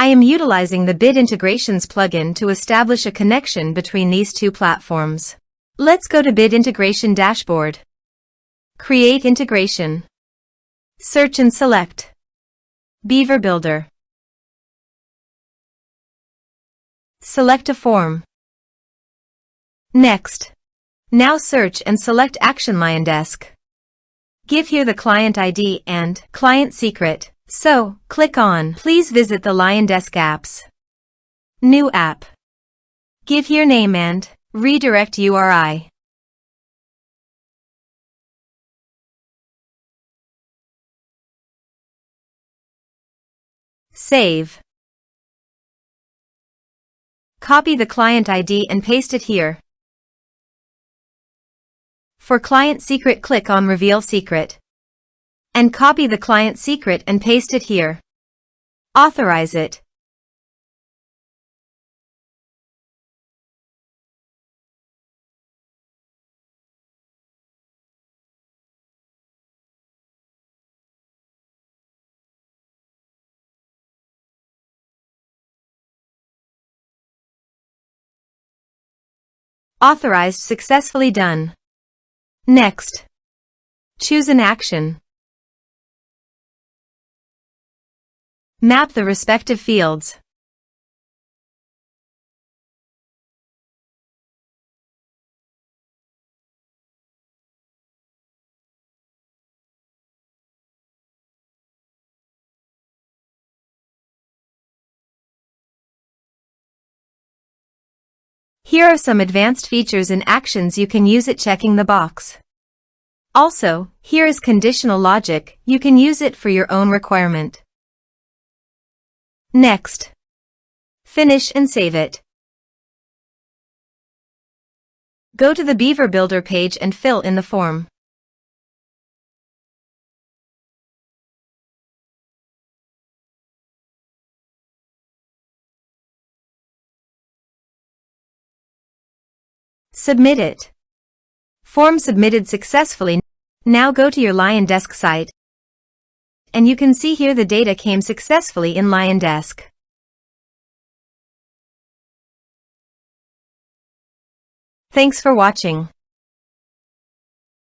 I am utilizing the Bit Integrations plugin to establish a connection between these two platforms. Let's go to Bit Integration Dashboard. Create integration. Search and select Beaver Builder. Select a form. Next. Now search and select Action LionDesk. Give here the client ID and client secret. So, click on Please visit the LionDesk apps. New app. Give here name and redirect URI. Save. Copy the client ID and paste it here. For client secret, click on Reveal Secret. And copy the client secret and paste it here. Authorize it. Authorized, successfully done. Next. Choose an action. Map the respective fields. Here are some advanced features and actions you can use it, checking the box. Also, here is conditional logic, you can use it for your own requirement. Next. Finish and save it. Go to the Beaver Builder page and fill in the form. Submit it. Form submitted successfully. Now go to your LionDesk site. And you can see here the data came successfully in LionDesk. Thanks for watching.